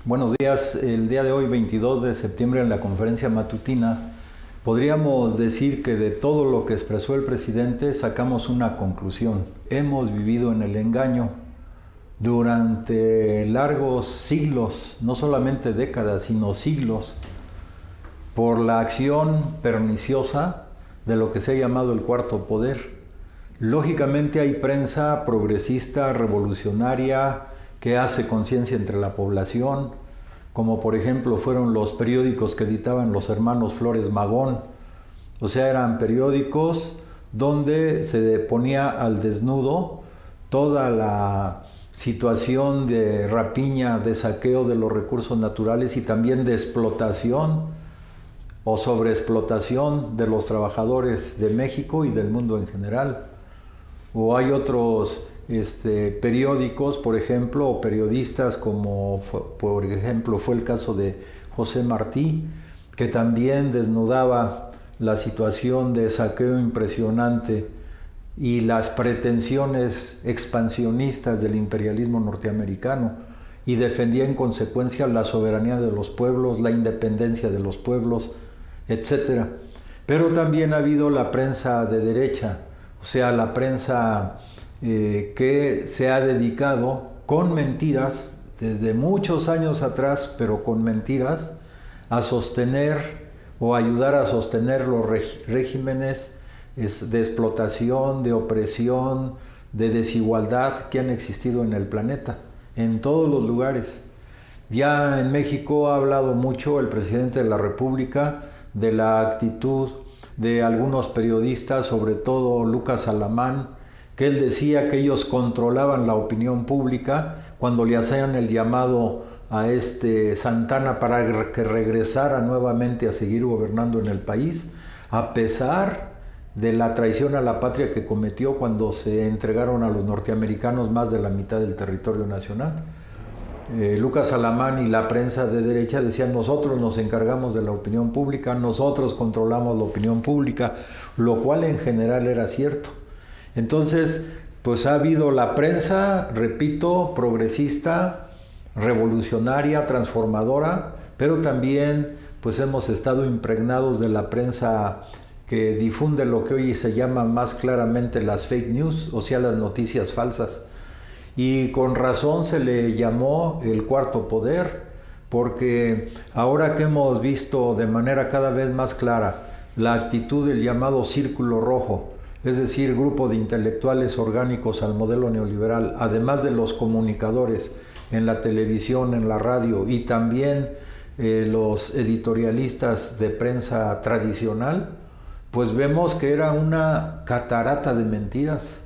Buenos días. El día de hoy, 22 de septiembre, en la conferencia matutina, podríamos decir que de todo lo que expresó el presidente sacamos una conclusión. Hemos vivido en el engaño durante largos siglos, no solamente décadas, sino siglos, por la acción perniciosa de lo que se ha llamado el cuarto poder. Lógicamente hay prensa progresista, revolucionaria, que hace conciencia entre la población, como por ejemplo fueron los periódicos que editaban los hermanos Flores Magón. O sea, eran periódicos donde se ponía al desnudo toda la situación de rapiña, de saqueo de los recursos naturales y también de explotación o sobreexplotación de los trabajadores de México y del mundo en general. O hay otros periódicos, por ejemplo, o periodistas como por ejemplo fue el caso de José Martí, que también desnudaba la situación de saqueo impresionante y las pretensiones expansionistas del imperialismo norteamericano, y defendía en consecuencia la soberanía de los pueblos, la independencia de los pueblos, etc. Pero también ha habido la prensa de derecha, o sea, la prensa que se ha dedicado con mentiras desde muchos años atrás, pero con mentiras, a sostener o ayudar a sostener los regímenes de explotación, de opresión, de desigualdad que han existido en el planeta, en todos los lugares. Ya en México ha hablado mucho el presidente de la República de la actitud de algunos periodistas, sobre todo Lucas Alamán, que él decía que ellos controlaban la opinión pública cuando le hacían el llamado a Santana para que regresara nuevamente a seguir gobernando en el país, a pesar de la traición a la patria que cometió cuando se entregaron a los norteamericanos más de la mitad del territorio nacional. Lucas Alamán y la prensa de derecha decían: nosotros nos encargamos de la opinión pública, nosotros controlamos la opinión pública, lo cual en general era cierto. Entonces, pues ha habido la prensa, repito, progresista, revolucionaria, transformadora, pero también pues hemos estado impregnados de la prensa que difunde lo que hoy se llama más claramente las fake news, o sea, las noticias falsas. Y con razón se le llamó el cuarto poder, porque ahora que hemos visto de manera cada vez más clara la actitud del llamado círculo rojo, es decir, grupo de intelectuales orgánicos al modelo neoliberal, además de los comunicadores en la televisión, en la radio, y también los editorialistas de prensa tradicional, pues vemos que era una catarata de mentiras.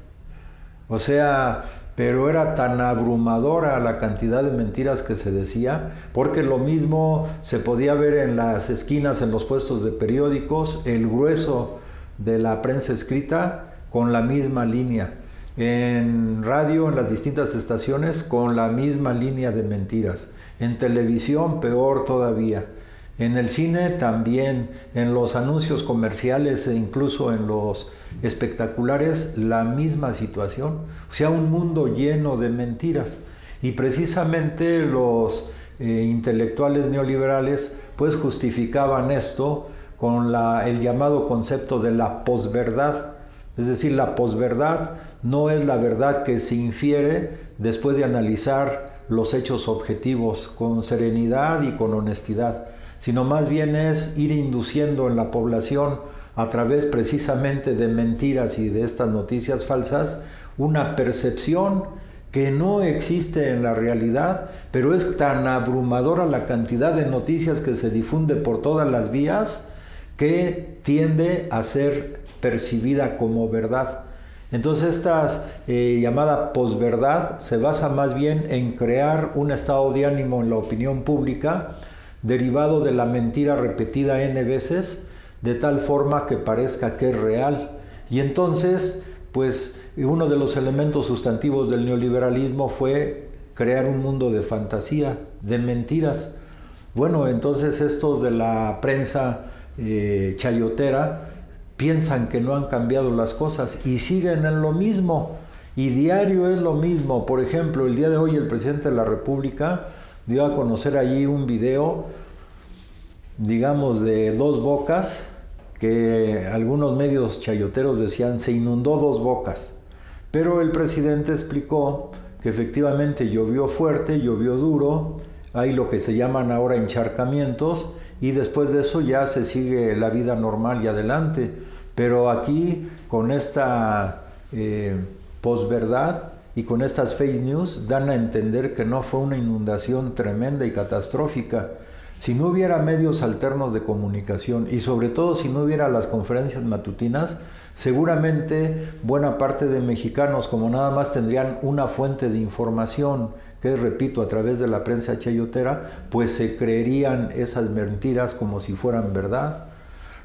O sea, pero era tan abrumadora la cantidad de mentiras que se decía, porque lo mismo se podía ver en las esquinas, en los puestos de periódicos, el grueso de la prensa escrita con la misma línea, en radio, en las distintas estaciones, con la misma línea de mentiras, en televisión peor todavía, en el cine también, en los anuncios comerciales e incluso en los espectaculares, la misma situación. O sea, un mundo lleno de mentiras. Y precisamente los intelectuales neoliberales pues justificaban esto con el llamado concepto de la posverdad. Es decir, la posverdad no es la verdad que se infiere después de analizar los hechos objetivos con serenidad y con honestidad, sino más bien es ir induciendo en la población, a través precisamente de mentiras y de estas noticias falsas, una percepción que no existe en la realidad, pero es tan abrumadora la cantidad de noticias que se difunde por todas las vías que tiende a ser percibida como verdad. Entonces esta llamada posverdad se basa más bien en crear un estado de ánimo en la opinión pública derivado de la mentira repetida N veces, de tal forma que parezca que es real. Y entonces, pues uno de los elementos sustantivos del neoliberalismo fue crear un mundo de fantasía, de mentiras. Bueno, entonces estos de la prensa chayotera piensan que no han cambiado las cosas y siguen en lo mismo, y diario es lo mismo. Por ejemplo, el día de hoy el presidente de la República dio a conocer allí un video, digamos, de Dos Bocas, que algunos medios chayoteros decían se inundó Dos Bocas, pero el presidente explicó que efectivamente llovió fuerte, llovió duro, hay lo que se llaman ahora encharcamientos, y después de eso ya se sigue la vida normal y adelante. Pero aquí, con esta posverdad y con estas fake news, dan a entender que no fue una inundación tremenda y catastrófica. Si no hubiera medios alternos de comunicación y sobre todo si no hubiera las conferencias matutinas, seguramente buena parte de mexicanos, como nada más tendrían una fuente de información, que es, repito, a través de la prensa chayotera, pues se creerían esas mentiras como si fueran verdad.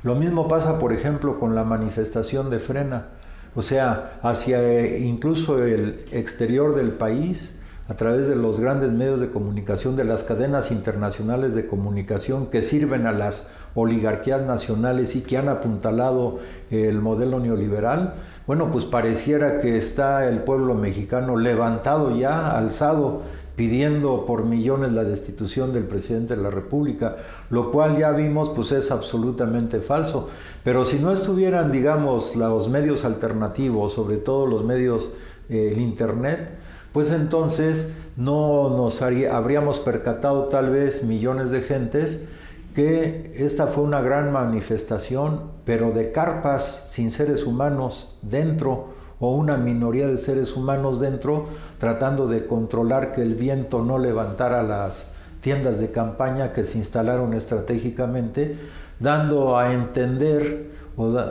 Lo mismo pasa, por ejemplo, con la manifestación de Frena. O sea, hacia incluso el exterior del país, a través de los grandes medios de comunicación, de las cadenas internacionales de comunicación que sirven a las oligarquías nacionales y que han apuntalado el modelo neoliberal, bueno, pues pareciera que está el pueblo mexicano levantado ya, alzado, pidiendo por millones la destitución del presidente de la República, lo cual ya vimos pues es absolutamente falso. Pero si no estuvieran, digamos, los medios alternativos, sobre todo los medios, el internet, pues entonces no nos habríamos percatado tal vez millones de gentes que esta fue una gran manifestación, pero de carpas sin seres humanos dentro, o una minoría de seres humanos dentro, tratando de controlar que el viento no levantara las tiendas de campaña que se instalaron estratégicamente, dando a entender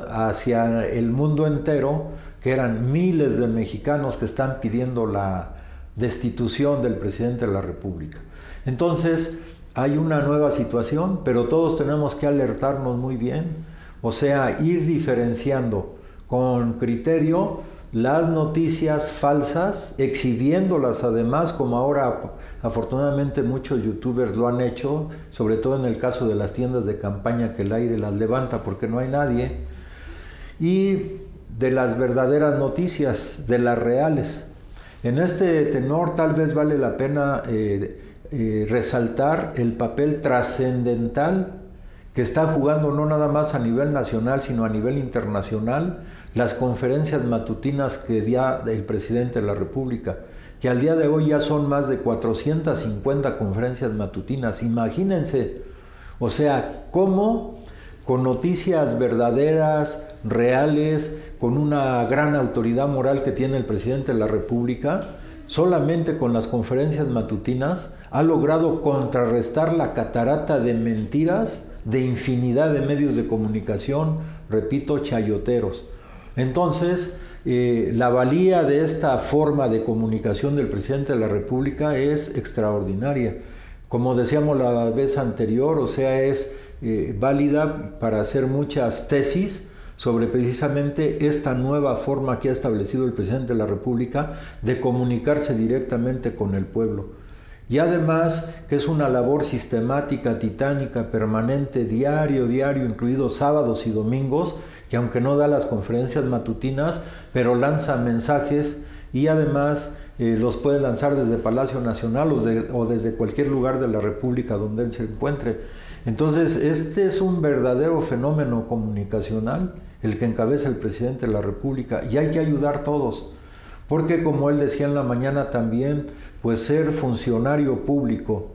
hacia el mundo entero que eran miles de mexicanos que están pidiendo la destitución del presidente de la República. Entonces, hay una nueva situación, pero todos tenemos que alertarnos muy bien, o sea, ir diferenciando con criterio las noticias falsas, exhibiéndolas además, como ahora afortunadamente muchos youtubers lo han hecho, sobre todo en el caso de las tiendas de campaña que el aire las levanta porque no hay nadie, y de las verdaderas noticias, de las reales. En este tenor tal vez vale la pena resaltar el papel trascendental que está jugando no nada más a nivel nacional, sino a nivel internacional, las conferencias matutinas que dio el presidente de la República, que al día de hoy ya son más de 450 conferencias matutinas. Imagínense, o sea, cómo con noticias verdaderas, reales, con una gran autoridad moral que tiene el presidente de la República, solamente con las conferencias matutinas ha logrado contrarrestar la catarata de mentiras de infinidad de medios de comunicación, repito, chayoteros. Entonces, la valía de esta forma de comunicación del presidente de la República es extraordinaria. Como decíamos la vez anterior, o sea, es válida para hacer muchas tesis sobre precisamente esta nueva forma que ha establecido el presidente de la República de comunicarse directamente con el pueblo. Y además que es una labor sistemática, titánica, permanente, diario, incluidos sábados y domingos, que aunque no da las conferencias matutinas, pero lanza mensajes y además los puede lanzar desde Palacio Nacional o desde cualquier lugar de la República donde él se encuentre. Entonces, este es un verdadero fenómeno comunicacional, el que encabeza el presidente de la República, y hay que ayudar todos, porque como él decía en la mañana también, pues ser funcionario público,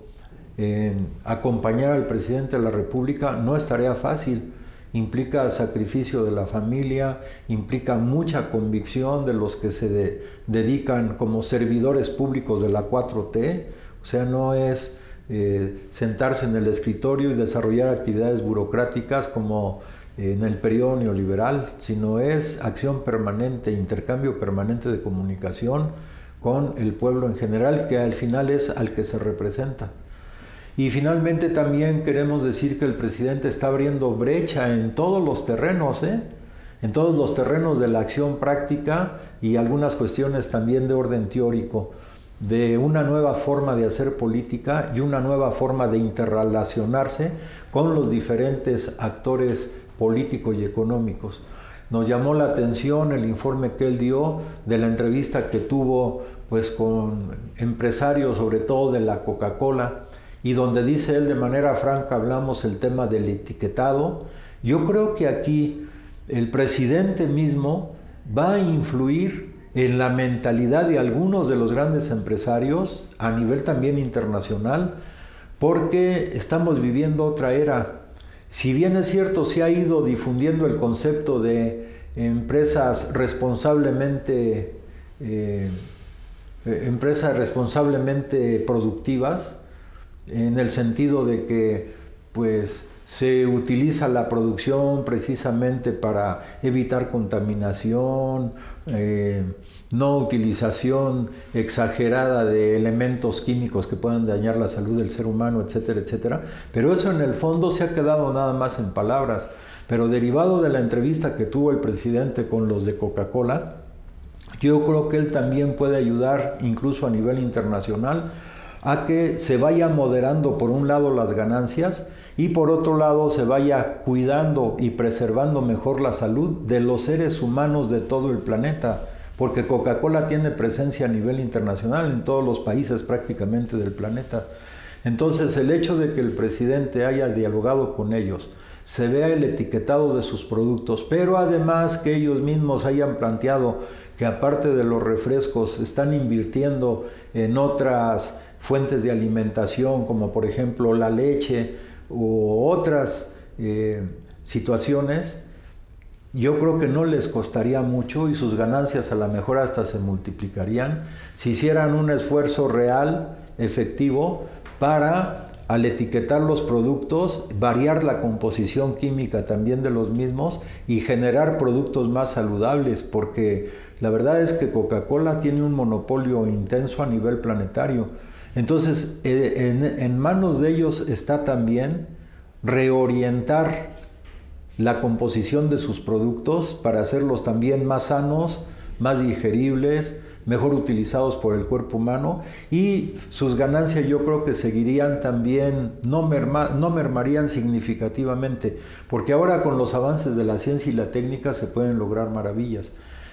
acompañar al presidente de la República no es tarea fácil, implica sacrificio de la familia, implica mucha convicción de los que se dedican como servidores públicos de la 4T, o sea, no es sentarse en el escritorio y desarrollar actividades burocráticas como en el periodo neoliberal, sino es acción permanente, intercambio permanente de comunicación con el pueblo en general, que al final es al que se representa. Y finalmente también queremos decir que el presidente está abriendo brecha en todos los terrenos, en todos los terrenos de la acción práctica y algunas cuestiones también de orden teórico, de una nueva forma de hacer política y una nueva forma de interrelacionarse con los diferentes actores políticos y económicos. Nos llamó la atención el informe que él dio de la entrevista que tuvo pues con empresarios, sobre todo de la Coca-Cola, y donde dice él de manera franca, hablamos el tema del etiquetado. Yo creo que aquí el presidente mismo va a influir en la mentalidad de algunos de los grandes empresarios a nivel también internacional, porque estamos viviendo otra era. Si bien es cierto, se ha ido difundiendo el concepto de empresas responsablemente productivas, en el sentido de que pues se utiliza la producción precisamente para evitar contaminación, no utilización exagerada de elementos químicos que puedan dañar la salud del ser humano, etcétera, etcétera. Pero eso en el fondo se ha quedado nada más en palabras. Pero derivado de la entrevista que tuvo el presidente con los de Coca-Cola, yo creo que él también puede ayudar, incluso a nivel internacional, a que se vaya moderando por un lado las ganancias y por otro lado se vaya cuidando y preservando mejor la salud de los seres humanos de todo el planeta, porque Coca-Cola tiene presencia a nivel internacional en todos los países prácticamente del planeta. Entonces el hecho de que el presidente haya dialogado con ellos, se vea el etiquetado de sus productos, pero además que ellos mismos hayan planteado que aparte de los refrescos están invirtiendo en otras fuentes de alimentación, como por ejemplo la leche u otras situaciones, yo creo que no les costaría mucho y sus ganancias a lo mejor hasta se multiplicarían si hicieran un esfuerzo real, efectivo, para al etiquetar los productos, variar la composición química también de los mismos y generar productos más saludables, porque la verdad es que Coca-Cola tiene un monopolio intenso a nivel planetario. Entonces, en manos de ellos está también reorientar la composición de sus productos para hacerlos también más sanos, más digeribles, mejor utilizados por el cuerpo humano, y sus ganancias yo creo que seguirían también, no mermarían significativamente, porque ahora con los avances de la ciencia y la técnica se pueden lograr maravillas.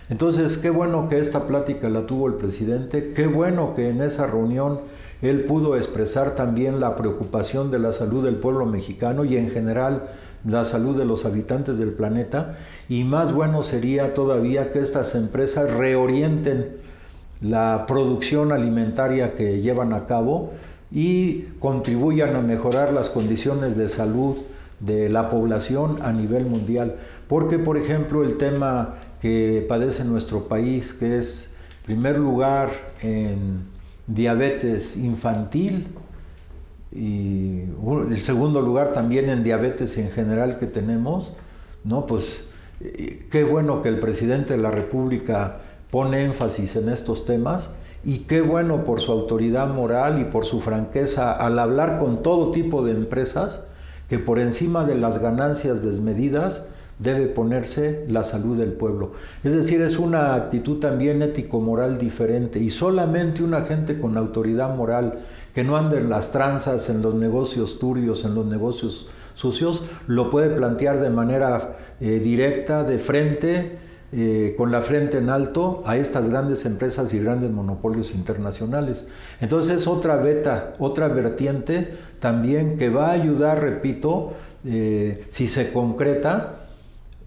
Entonces, qué bueno que esta plática la tuvo el presidente, qué bueno que en esa reunión él pudo expresar también la preocupación de la salud del pueblo mexicano y en general la salud de los habitantes del planeta, y más bueno sería todavía que estas empresas reorienten la producción alimentaria que llevan a cabo y contribuyan a mejorar las condiciones de salud de la población a nivel mundial. Porque, por ejemplo, el tema que padece nuestro país, que es primer lugar en diabetes infantil y el segundo lugar también en diabetes en general que tenemos, ¿no? Pues qué bueno que el presidente de la República pone énfasis en estos temas, y qué bueno por su autoridad moral y por su franqueza al hablar con todo tipo de empresas, que por encima de las ganancias desmedidas debe ponerse la salud del pueblo. Es decir, es una actitud también ético-moral diferente, y solamente una gente con autoridad moral que no ande en las tranzas, en los negocios turbios, en los negocios sucios, lo puede plantear de manera directa, de frente, con la frente en alto a estas grandes empresas y grandes monopolios internacionales. Entonces otra vertiente también que va a ayudar, repito, si se concreta,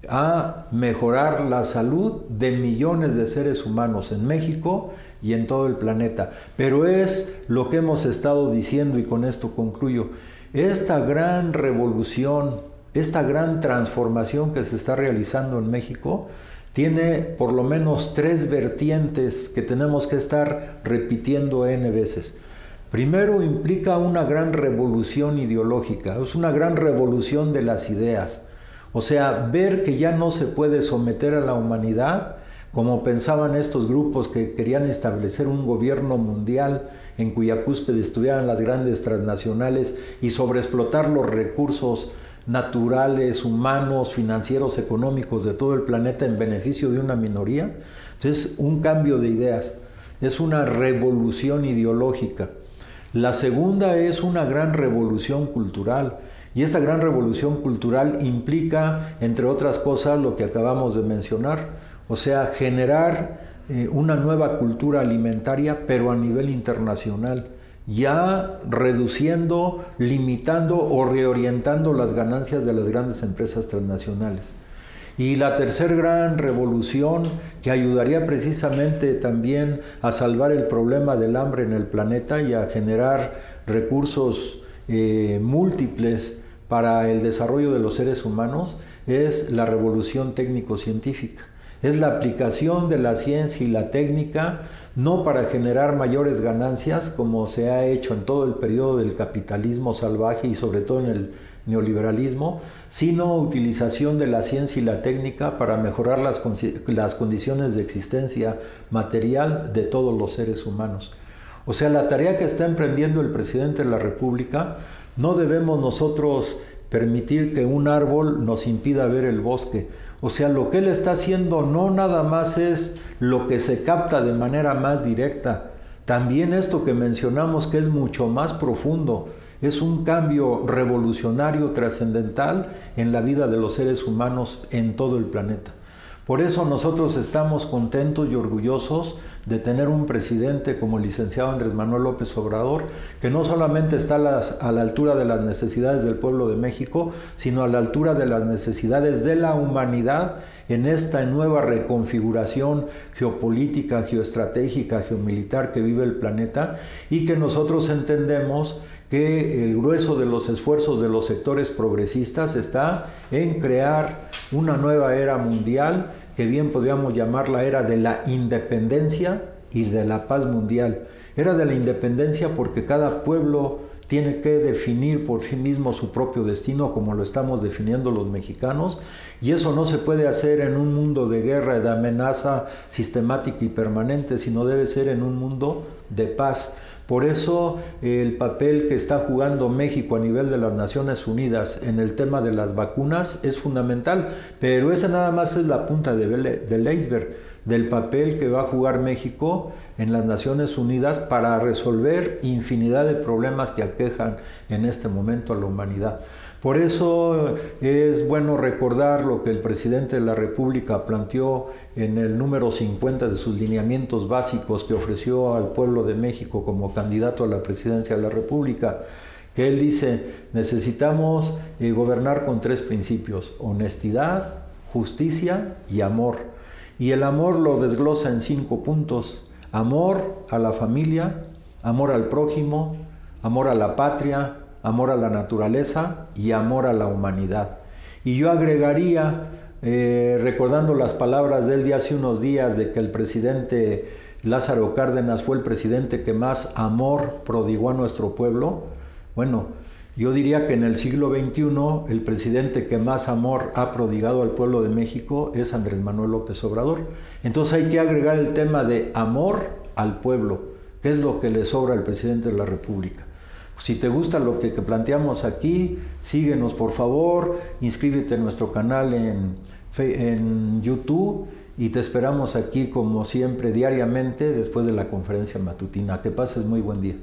a mejorar la salud de millones de seres humanos en México y en todo el planeta. Pero es lo que hemos estado diciendo, y con esto concluyo, esta gran revolución, esta gran transformación que se está realizando en México tiene por lo menos 3 vertientes que tenemos que estar repitiendo N veces. Primero, implica una gran revolución ideológica, es una gran revolución de las ideas. O sea, ver que ya no se puede someter a la humanidad como pensaban estos grupos que querían establecer un gobierno mundial en cuya cúspide estuvieran las grandes transnacionales y sobreexplotar los recursos naturales, humanos, financieros, económicos de todo el planeta en beneficio de una minoría. Entonces, un cambio de ideas, es una revolución ideológica. La segunda es una gran revolución cultural. Y esa gran revolución cultural implica, entre otras cosas, lo que acabamos de mencionar, o sea, generar una nueva cultura alimentaria, pero a nivel internacional, ya reduciendo, limitando o reorientando las ganancias de las grandes empresas transnacionales. Y la tercera gran revolución, que ayudaría precisamente también a salvar el problema del hambre en el planeta y a generar recursos múltiples para el desarrollo de los seres humanos, es la revolución técnico-científica. Es la aplicación de la ciencia y la técnica, no para generar mayores ganancias, como se ha hecho en todo el periodo del capitalismo salvaje y sobre todo en el neoliberalismo, sino utilización de la ciencia y la técnica para mejorar las condiciones de existencia material de todos los seres humanos. O sea, la tarea que está emprendiendo el presidente de la República, no debemos nosotros permitir que un árbol nos impida ver el bosque. O sea, lo que él está haciendo no nada más es lo que se capta de manera más directa, también esto que mencionamos, que es mucho más profundo, es un cambio revolucionario, trascendental en la vida de los seres humanos en todo el planeta. Por eso nosotros estamos contentos y orgullosos de tener un presidente como el licenciado Andrés Manuel López Obrador, que no solamente está a la altura de las necesidades del pueblo de México, sino a la altura de las necesidades de la humanidad en esta nueva reconfiguración geopolítica, geoestratégica, geomilitar que vive el planeta, y que nosotros entendemos que el grueso de los esfuerzos de los sectores progresistas está en crear una nueva era mundial, que bien podríamos llamar la era de la independencia y de la paz mundial. Era de la independencia porque cada pueblo tiene que definir por sí mismo su propio destino, como lo estamos definiendo los mexicanos, y eso no se puede hacer en un mundo de guerra, de amenaza sistemática y permanente, sino debe ser en un mundo de paz. Por eso el papel que está jugando México a nivel de las Naciones Unidas en el tema de las vacunas es fundamental, pero esa nada más es la punta del iceberg del papel que va a jugar México en las Naciones Unidas para resolver infinidad de problemas que aquejan en este momento a la humanidad. Por eso es bueno recordar lo que el presidente de la República planteó en el número 50 de sus lineamientos básicos que ofreció al pueblo de México como candidato a la presidencia de la República, que él dice: necesitamos gobernar con 3 principios: honestidad, justicia y amor. Y el amor lo desglosa en 5 puntos: amor a la familia, amor al prójimo, amor a la patria, amor a la naturaleza y amor a la humanidad. Y yo agregaría, recordando las palabras de él de hace unos días, de que el presidente Lázaro Cárdenas fue el presidente que más amor prodigó a nuestro pueblo. Bueno, yo diría que en el siglo XXI el presidente que más amor ha prodigado al pueblo de México es Andrés Manuel López Obrador. Entonces hay que agregar el tema de amor al pueblo, que es lo que le sobra al presidente de la República. Si te gusta lo que planteamos aquí, síguenos por favor, inscríbete en nuestro canal en YouTube y te esperamos aquí como siempre diariamente después de la conferencia matutina. Que pases muy buen día.